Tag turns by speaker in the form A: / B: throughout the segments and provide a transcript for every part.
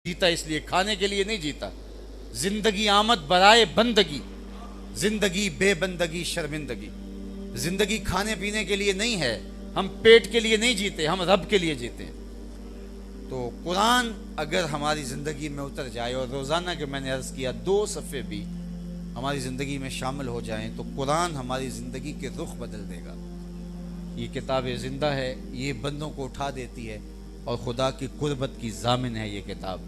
A: جیتا اس لیے کھانے کے لیے نہیں جیتا. زندگی آمد برائے بندگی، زندگی بے بندگی شرمندگی. زندگی کھانے پینے کے لیے نہیں ہے، ہم پیٹ کے لیے نہیں جیتے، ہم رب کے لیے جیتے ہیں. تو قرآن اگر ہماری زندگی میں اتر جائے اور روزانہ کے میں نے عرض کیا 2 صفحے بھی ہماری زندگی میں شامل ہو جائیں تو قرآن ہماری زندگی کے رخ بدل دے گا. یہ کتاب زندہ ہے، یہ بندوں کو اٹھا دیتی ہے اور خدا کی قربت کی ضامن ہے یہ کتاب.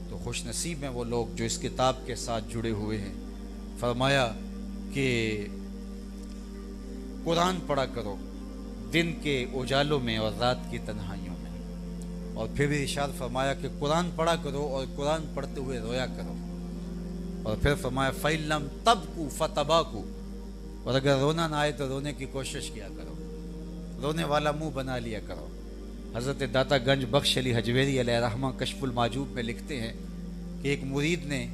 A: تو خوش نصیب ہیں وہ لوگ جو اس کتاب کے ساتھ جڑے ہوئے ہیں. فرمایا کہ قرآن پڑھا کرو دن کے اجالوں میں اور رات کی تنہائیوں میں. اور پھر بھی ارشاد فرمایا کہ قرآن پڑھا کرو اور قرآن پڑھتے ہوئے رویا کرو. اور پھر فرمایا فَإِن لَّمْ تَبْكُوا فَتَبَاكُوا، اور اگر رونا نہ آئے تو رونے کی کوشش کیا کرو، رونے والا منہ بنا لیا کرو. حضرت داتا گنج بخش علی حجویری علیہ رحمہ کشف المعجوب میں لکھتے ہیں کہ ایک مرید نے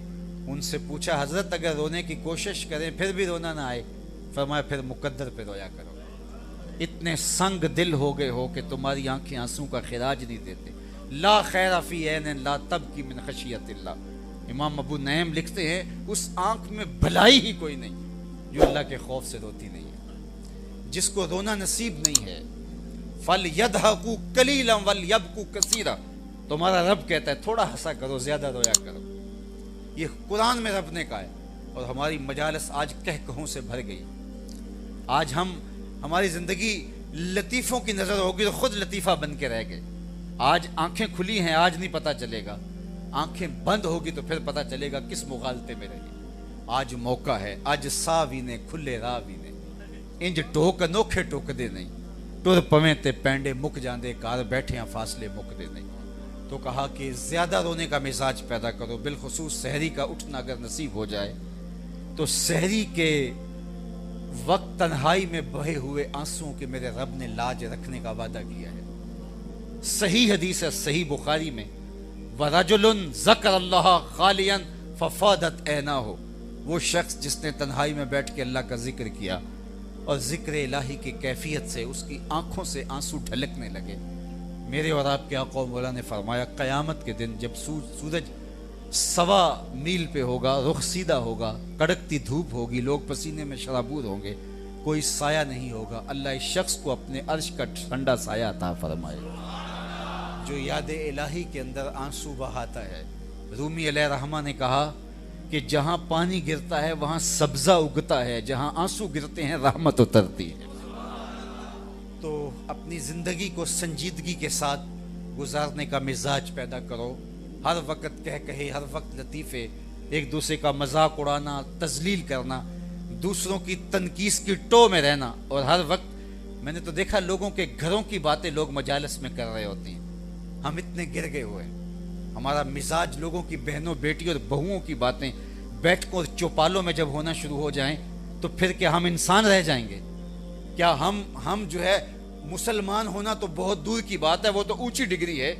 A: ان سے پوچھا حضرت اگر رونے کی کوشش کریں پھر بھی رونا نہ آئے، فرمایا پھر مقدر پہ رویا کرو. اتنے سنگ دل ہو گئے ہو کہ تمہاری آنکھیں آنسوں کا خراج نہیں دیتے. لا خیر فی عین لا تبکی من خشیت اللہ. امام ابو نعیم لکھتے ہیں اس آنکھ میں بھلائی ہی کوئی نہیں جو اللہ کے خوف سے روتی نہیں ہے. جس کو رونا نصیب نہیں ہے فَلْيَضْحَكُوا قَلِيلًا وَلْيَبْكُوا كَثِيرًا، تمہارا رب کہتا ہے تھوڑا ہنسا کرو زیادہ رویا کرو. یہ قرآن میں رب نے کہا ہے. اور ہماری مجالس آج کہوں سے بھر گئی. آج ہماری زندگی لطیفوں کی نظر ہوگی تو خود لطیفہ بن کے رہ گئے. آج آنکھیں کھلی ہیں آج نہیں پتہ چلے گا، آنکھیں بند ہوگی تو پھر پتہ چلے گا کس مغالطے میں رہی. آج موقع ہے، آج ساوی نے کھلے راوی نے انج ٹوک انوکھے ٹوک دے نہیں، ٹر پویں تے پینڈے مک جاندے کار بیٹھے ہیں فاصلے مک دے نہیں. تو کہا کہ زیادہ رونے کا مزاج پیدا کرو. بالخصوص سحری کا اٹھنا اگر نصیب ہو جائے تو سحری کے وقت تنہائی میں بہے ہوئے آنسوں کے میرے رب نے لاج رکھنے کا وعدہ کیا ہے. صحیح حدیث ہے صحیح بخاری میں وَرَجُلٌ ذَكَرَ اللَّهَ خَالِيًا فَفَاضَتْ عَيْنَاهُ، وہ شخص جس نے تنہائی میں بیٹھ کے اللہ کا ذکر کیا اور ذکر الہی کی کیفیت سے اس کی آنکھوں سے آنسو ڈھلکنے لگے. میرے اور آپ کے آقا و مولا نے فرمایا قیامت کے دن جب سورج 1.25 میل پہ ہوگا، رخ سیدھا ہوگا، کڑکتی دھوپ ہوگی، لوگ پسینے میں شرابور ہوں گے، کوئی سایہ نہیں ہوگا. اللہ اس شخص کو اپنے عرش کا ٹھنڈا سایہ عطا فرمائے جو یاد الہی کے اندر آنسو بہاتا ہے. رومی علیہ رحمہ نے کہا کہ جہاں پانی گرتا ہے وہاں سبزہ اگتا ہے، جہاں آنسو گرتے ہیں رحمت اترتی ہے. تو اپنی زندگی کو سنجیدگی کے ساتھ گزارنے کا مزاج پیدا کرو. ہر وقت کہے، ہر وقت لطیفے، ایک دوسرے کا مذاق اڑانا، تذلیل کرنا، دوسروں کی تنقیص کی ٹو میں رہنا. اور ہر وقت میں نے تو دیکھا لوگوں کے گھروں کی باتیں لوگ مجالس میں کر رہے ہوتے ہیں. ہم اتنے گر گئے ہوئے ہیں. ہمارا مزاج لوگوں کی بہنوں بیٹی اور بہوؤں کی باتیں بیٹھکوں اور چوپالوں میں جب ہونا شروع ہو جائیں تو پھر کیا ہم انسان رہ جائیں گے؟ کیا ہم جو ہے مسلمان ہونا تو بہت دور کی بات ہے، وہ تو اونچی ڈگری ہے.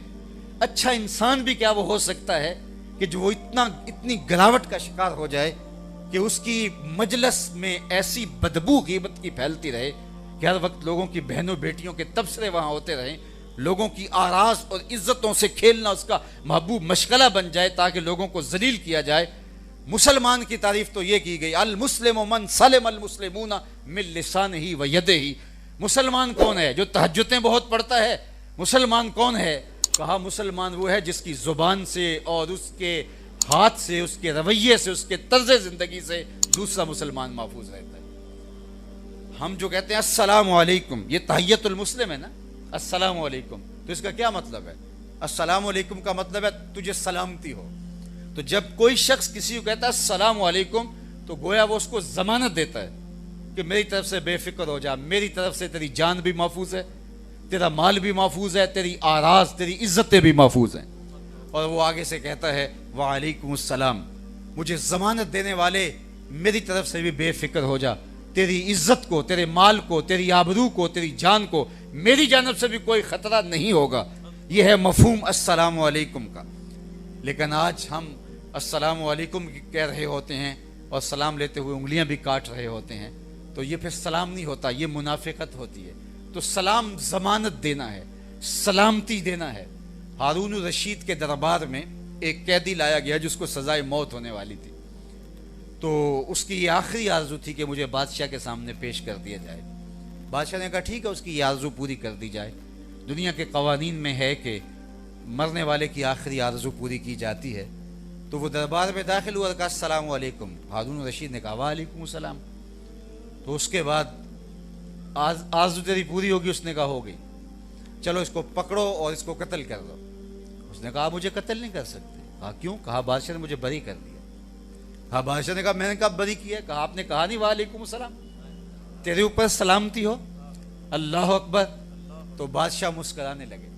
A: اچھا انسان بھی کیا وہ ہو سکتا ہے کہ جو وہ اتنی گراوٹ کا شکار ہو جائے کہ اس کی مجلس میں ایسی بدبو غیبت کی پھیلتی رہے کہ ہر وقت لوگوں کی بہنوں بیٹیوں کے تبصرے وہاں ہوتے رہیں، لوگوں کی آراز اور عزتوں سے کھیلنا اس کا محبوب مشغلہ بن جائے تاکہ لوگوں کو ذلیل کیا جائے. مسلمان کی تعریف تو یہ کی گئی المسلم من سلم المسلمون من لسانہ و یدہ. مسلمان کون ہے؟ جو تہجدیں بہت پڑھتا ہے. مسلمان کون ہے؟ کہا مسلمان وہ ہے جس کی زبان سے اور اس کے ہاتھ سے، اس کے رویے سے، اس کے طرز زندگی سے دوسرا مسلمان محفوظ رہتا ہے. ہم جو کہتے ہیں السلام علیکم، یہ تحیت المسلم ہے نا، السلام علیکم. تو اس کا کیا مطلب ہے؟ السلام علیکم کا مطلب ہے تجھے سلامتی ہو. تو جب کوئی شخص کسی کو کہتا ہے السلام علیکم تو گویا وہ اس کو ضمانت دیتا ہے کہ میری طرف سے بے فکر ہو جا، میری طرف سے تیری جان بھی محفوظ ہے، تیرا مال بھی محفوظ ہے، تیری آراز، تیری عزتیں بھی محفوظ ہیں. اور وہ آگے سے کہتا ہے وعلیکم السلام، مجھے ضمانت دینے والے میری طرف سے بھی بے فکر ہو جا، تیری عزت کو، تیرے مال کو، تیری آبرو کو، تیری جان کو میری جانب سے بھی کوئی خطرہ نہیں ہوگا. یہ ہے مفہوم السلام علیکم کا. لیکن آج ہم السلام علیکم کہہ رہے ہوتے ہیں اور سلام لیتے ہوئے انگلیاں بھی کاٹ رہے ہوتے ہیں. تو یہ پھر سلام نہیں ہوتا، یہ منافقت ہوتی ہے. تو سلام ضمانت دینا ہے، سلامتی دینا ہے. ہارون الرشید کے دربار میں ایک قیدی لایا گیا جس کو سزائے موت ہونے والی تھی، تو اس کی یہ آخری آرزو تھی کہ مجھے بادشاہ کے سامنے پیش کر دیا جائے۔ بادشاہ نے کہا ٹھیک ہے، اس کی یہ آرزو پوری کر دی جائے۔ دنیا کے قوانین میں ہے کہ مرنے والے کی آخری آرزو پوری کی جاتی ہے۔ تو وہ دربار میں داخل ہوا اور کہا السلام علیکم۔ ہارون الرشید نے کہا وعلیکم السلام۔ تو اس کے بعد آرزو تیری پوری ہوگی؟ اس نے کہا ہو گئی، چلو اس کو پکڑو اور اس کو قتل کر دو۔ اس نے کہا مجھے قتل نہیں کر سکتے۔ کہا کیوں؟ کہا بادشاہ نے مجھے بری کر دیا۔ کہا بادشاہ نے کہا میں نے کہا بری کیا؟ کہا آپ نے کہا نہیں وعلیکم السلام، تیرے اوپر سلامتی ہو، اللہ اکبر۔ تو بادشاہ مسکرانے لگے،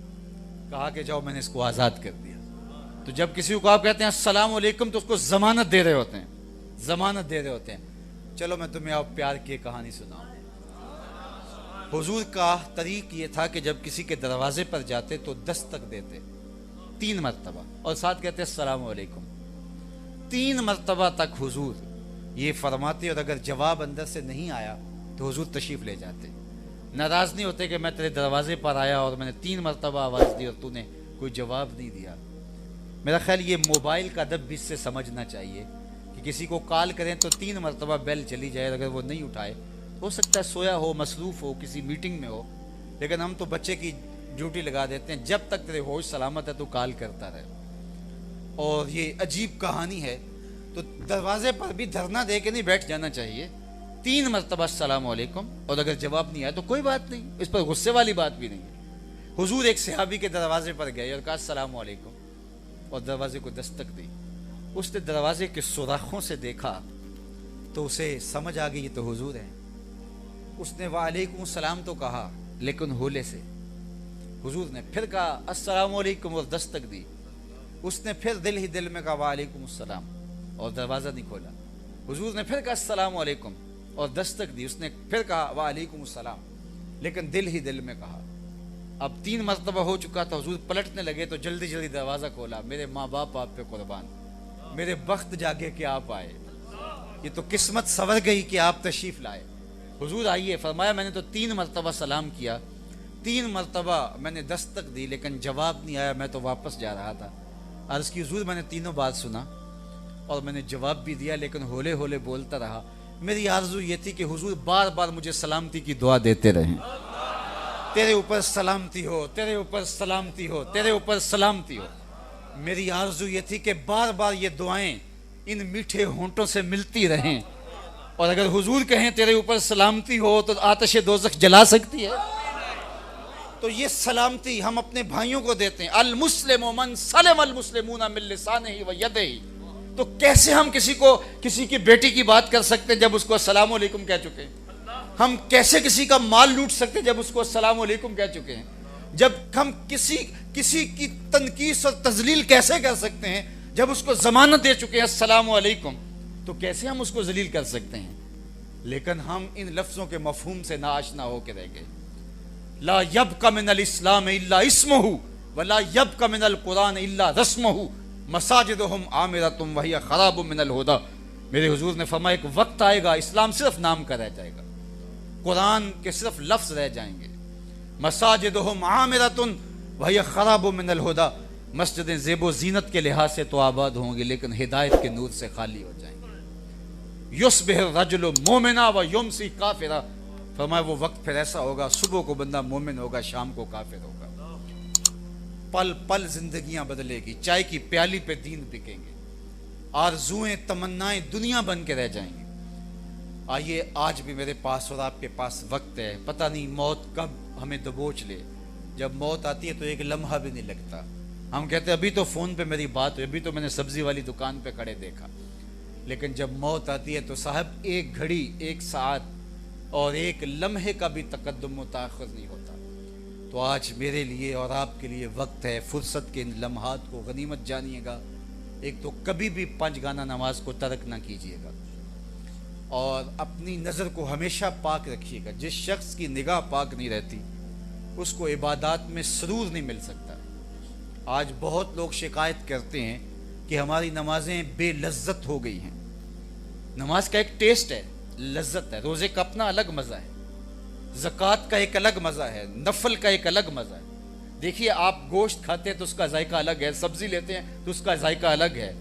A: کہا کہ جاؤ میں نے اس کو آزاد کر دیا۔ تو جب کسی کو آپ کہتے ہیں السلام علیکم تو اس کو ضمانت دے رہے ہوتے ہیں، ضمانت دے رہے ہوتے ہیں۔ چلو میں تمہیں آپ پیار کی کہانی سناؤں۔ حضور کا طریق یہ تھا کہ جب کسی کے دروازے پر جاتے تو دستک دیتے 3 مرتبہ اور ساتھ کہتے السلام علیکم۔ 3 مرتبہ تک حضور یہ فرماتے، اور اگر جواب اندر سے نہیں آیا تو حضور تشریف لے جاتے۔ ناراض نہیں ہوتے کہ میں تیرے دروازے پر آیا اور میں نے 3 مرتبہ آواز دی اور تو نے کوئی جواب نہیں دیا۔ میرا خیال یہ موبائل کا ادب بھی اس سے سمجھنا چاہیے کہ کسی کو کال کریں تو 3 مرتبہ بیل چلی جائے، اگر وہ نہیں اٹھائے ہو سکتا ہے سویا ہو، مصروف ہو، کسی میٹنگ میں ہو، لیکن ہم تو بچے کی ڈیوٹی لگا دیتے ہیں، جب تک تیرے ہوش سلامت ہے تو کال کرتا رہے۔ اور یہ عجیب کہانی ہے، تو دروازے پر بھی دھرنا دے کے نہیں بیٹھ جانا چاہیے۔ 3 مرتبہ السلام علیکم، اور اگر جواب نہیں آیا تو کوئی بات نہیں، اس پر غصے والی بات بھی نہیں ہے۔ حضور ایک صحابی کے دروازے پر گئے اور کہا السلام علیکم، اور دروازے کو دستک دی۔ اس نے دروازے کے سوراخوں سے دیکھا تو اسے سمجھ آ گئی یہ تو حضور ہیں۔ اس نے وعلیکم السلام تو کہا لیکن ہولے سے۔ حضور نے پھر کہا السلام علیکم اور دستک دی۔ اس نے پھر دل ہی دل میں کہا وعلیکم السلام اور دروازہ نہیں کھولا۔ حضور نے پھر کہا السلام علیکم اور دستک دی۔ اس نے پھر کہا وعلیکم السلام، لیکن دل ہی دل میں کہا۔ اب 3 مرتبہ ہو چکا تھا، حضور پلٹنے لگے تو جلدی جلدی دروازہ کھولا۔ میرے ماں باپ آپ پہ قربان، میرے بخت جاگے کہ آپ آئے، یہ تو قسمت سنور گئی کہ آپ تشریف لائے۔ حضور آئیے، فرمایا میں نے تو 3 مرتبہ سلام کیا، 3 مرتبہ میں نے دستک دی لیکن جواب نہیں آیا، میں تو واپس جا رہا تھا۔ عرض کی حضور میں نے تینوں بات سنا اور میں نے جواب بھی دیا لیکن ہولے ہولے بولتا رہا۔ میری آرزو یہ تھی کہ حضور بار بار مجھے سلامتی کی دعا دیتے رہیں، تیرے اوپر سلامتی ہو، تیرے اوپر سلامتی ہو، تیرے اوپر سلامتی ہو۔ میری آرزو یہ تھی کہ بار بار یہ دعائیں ان میٹھے ہونٹوں سے ملتی رہیں، اور اگر حضور کہیں تیرے اوپر سلامتی ہو تو آتش دوزخ جلا سکتی ہے۔ تو یہ سلامتی ہم اپنے بھائیوں کو دیتے ہیں۔ المسلم من سلم المسلمون من لسانہ و یدہ۔ تو کیسے ہم کسی کی بیٹی کی بات کر سکتے جب اس کو السلام علیکم کہہ چکے ہیں؟ ہم کیسے کسی کا مال لوٹ سکتے جب اس کو السلام علیکم کہہ چکے ہیں؟ جب ہم کسی کی تنقیص اور تذلیل کیسے کر سکتے ہیں جب اس کو ضمانت دے چکے ہیں السلام علیکم؟ تو کیسے ہم اس کو ذلیل کر سکتے ہیں؟ لیکن ہم ان لفظوں کے مفہوم سے ناآشنا ہو کے رہ گئے۔ لا یبق من الاسلام الا اسمہ ولا یبق من القرآن الا رسمہ مساجدہم عامرۃ وہی خراب من الہدی۔ میرے حضور نے فرمایا ایک وقت آئے گا اسلام صرف نام کا رہ جائے گا، قرآن کے صرف لفظ رہ جائیں گے۔ مساجدہم عامرۃ وہی خراب من الہدی، مسجدیں زیب و زینت کے لحاظ سے تو آباد ہوں گی لیکن ہدایت کے نور سے خالی ہو جائیں گے۔ یصبح الرجل مومنا و یمسی کافرا، فرمایا وہ وقت پھر ایسا ہوگا صبح کو بندہ مومن ہوگا، شام کو کافر ہوگا۔ پل پل زندگیاں بدلے گی، چائے کی پیالی پہ دین بکیں گے، آرزویں تمنائیں دنیا بن کے رہ جائیں گی۔ آئیے آج بھی میرے پاس اور آپ کے پاس وقت ہے، پتہ نہیں موت کب ہمیں دبوچ لے۔ جب موت آتی ہے تو ایک لمحہ بھی نہیں لگتا۔ ہم کہتے ہیں ابھی تو فون پہ میری بات ہوئی، ابھی تو میں نے سبزی والی دکان پہ کھڑے دیکھا، لیکن جب موت آتی ہے تو صاحب ایک گھڑی، ایک ساعت اور ایک لمحے کا بھی تقدم و تاخر نہیں ہوتا۔ تو آج میرے لیے اور آپ کے لیے وقت ہے، فرصت کے ان لمحات کو غنیمت جانیے گا۔ ایک تو کبھی بھی 5 گانا نماز کو ترک نہ کیجیے گا، اور اپنی نظر کو ہمیشہ پاک رکھیے گا۔ جس شخص کی نگاہ پاک نہیں رہتی اس کو عبادات میں سرور نہیں مل سکتا۔ آج بہت لوگ شکایت کرتے ہیں کہ ہماری نمازیں بے لذت ہو گئی ہیں۔ نماز کا ایک ٹیسٹ ہے، لذت ہے، روزے کا اپنا الگ مزہ ہے، زکوٰۃ کا ایک الگ مزہ ہے، نفل کا ایک الگ مزہ ہے، دیکھیے آپ گوشت کھاتے ہیں تو اس کا ذائقہ الگ ہے، سبزی لیتے ہیں تو اس کا ذائقہ الگ ہے،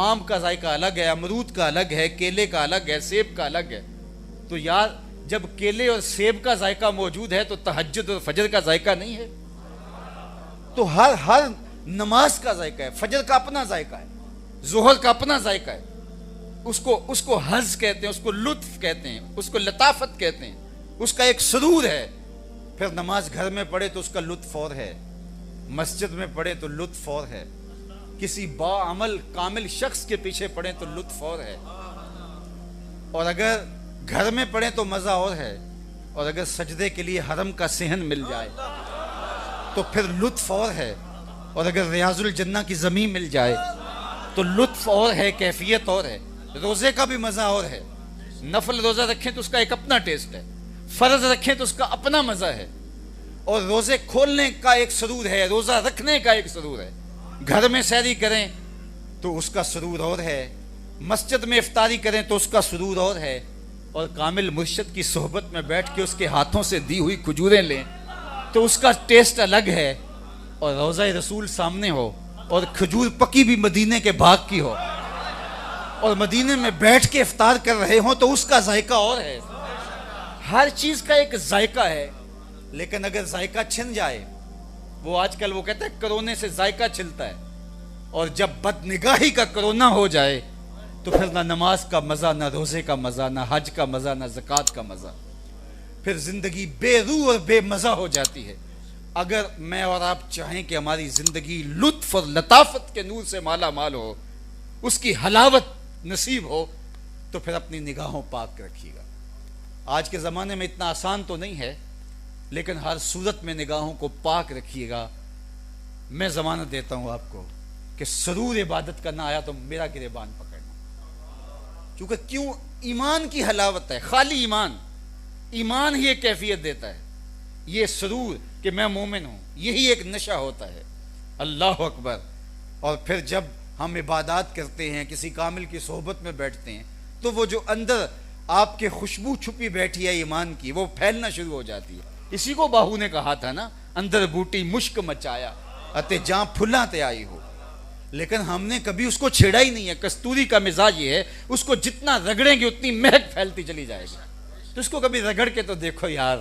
A: آم کا ذائقہ الگ ہے، امرود کا الگ ہے، کیلے کا الگ ہے، سیب کا الگ ہے۔ تو یار جب کیلے اور سیب کا ذائقہ موجود ہے تو تہجد اور فجر کا ذائقہ نہیں ہے؟ تو ہر نماز کا ذائقہ ہے، فجر کا اپنا ذائقہ ہے، ظہر کا اپنا ذائقہ ہے، اس کو حظ کہتے ہیں، اس کو لطف کہتے ہیں، اس کو لطافت کہتے ہیں، اس کا ایک سرور ہے۔ پھر نماز گھر میں پڑھے تو اس کا لطف اور ہے، مسجد میں پڑھے تو لطف اور ہے، کسی باعمل کامل شخص کے پیچھے پڑھے تو لطف اور ہے، اور اگر گھر میں پڑھے تو مزہ اور ہے، اور اگر سجدے کے لیے حرم کا صحن مل جائے تو پھر لطف اور ہے، اور اگر ریاض الجنہ کی زمین مل جائے تو لطف اور ہے، کیفیت اور ہے۔ روزے کا بھی مزہ اور ہے، نفل روزہ رکھیں تو اس کا ایک اپنا ٹیسٹ ہے، فرض رکھیں تو اس کا اپنا مزہ ہے، اور روزے کھولنے کا ایک سرور ہے، روزہ رکھنے کا ایک سرور ہے، گھر میں سحری کریں تو اس کا سرور اور ہے، مسجد میں افطاری کریں تو اس کا سرور اور ہے، اور کامل مرشد کی صحبت میں بیٹھ کے اس کے ہاتھوں سے دی ہوئی کھجوریں لیں تو اس کا ٹیسٹ الگ ہے، اور روضہ رسول سامنے ہو اور کھجور پکی بھی مدینے کے باغ کی ہو اور مدینے میں بیٹھ کے افطار کر رہے ہوں تو اس کا ذائقہ اور ہے۔ ہر چیز کا ایک ذائقہ ہے، لیکن اگر ذائقہ چھن جائے، وہ آج کل وہ کہتے ہیں کرونے سے ذائقہ چھلتا ہے، اور جب بد نگاہی کا کرونا ہو جائے تو پھر نہ نماز کا مزہ، نہ روزے کا مزہ، نہ حج کا مزہ، نہ زکوٰۃ کا مزہ، پھر زندگی بے روح اور بے مزہ ہو جاتی ہے۔ اگر میں اور آپ چاہیں کہ ہماری زندگی لطف اور لطافت کے نور سے مالا مال ہو، اس کی حلاوت نصیب ہو، تو پھر اپنی نگاہوں پاک رکھیے گا۔ آج کے زمانے میں اتنا آسان تو نہیں ہے، لیکن ہر صورت میں نگاہوں کو پاک رکھیے گا۔ میں ضمانت دیتا ہوں آپ کو کہ سرور عبادت کا نہ آیا تو میرا گریبان پکڑنا، کیونکہ کیوں؟ ایمان کی حلاوت ہے، خالی ایمان ہی ایک کیفیت دیتا ہے، یہ سرور کہ میں مومن ہوں، یہی ایک نشہ ہوتا ہے۔ اللہ اکبر۔ اور پھر جب ہم عبادات کرتے ہیں، کسی کامل کی صحبت میں بیٹھتے ہیں، تو وہ جو اندر آپ کے خوشبو چھپی بیٹھی ہے ایمان کی، وہ پھیلنا شروع ہو جاتی ہے۔ اسی کو باہو نے کہا تھا نا، اندر بوٹی مشک مچایا اتے جہاں پھلاں تے آئی ہو، لیکن ہم نے کبھی اس کو چھیڑا ہی نہیں ہے۔ کستوری کا مزاج یہ ہے، اس کو جتنا رگڑیں گے اتنی مہک پھیلتی چلی جائے گی۔ تو اس کو کبھی رگڑ کے تو دیکھو یار،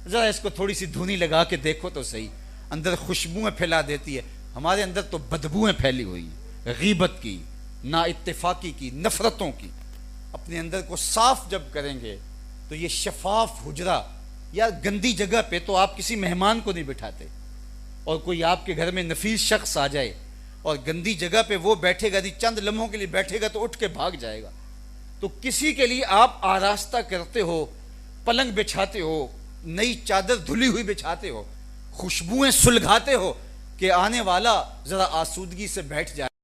A: ذرا اس کو تھوڑی سی دھونی لگا کے دیکھو تو صحیح، اندر خوشبوئیں پھیلا دیتی ہے۔ ہمارے اندر تو بدبوئیں پھیلی ہوئی ہیں، غیبت کی، نا اتفاقی کی، نفرتوں کی۔ اپنے اندر کو صاف جب کریں گے تو یہ شفاف حجرہ، یا گندی جگہ پہ تو آپ کسی مہمان کو نہیں بٹھاتے، اور کوئی آپ کے گھر میں نفیس شخص آ جائے اور گندی جگہ پہ وہ بیٹھے گا، چند لمحوں کے لیے بیٹھے گا تو اٹھ کے بھاگ جائے گا۔ تو کسی کے لیے آپ آراستہ کرتے ہو، پلنگ بچھاتے ہو، نئی چادر دھلی ہوئی بچھاتے ہو، خوشبوئیں سلگھاتے ہو کہ آنے والا ذرا آسودگی سے بیٹھ جائے۔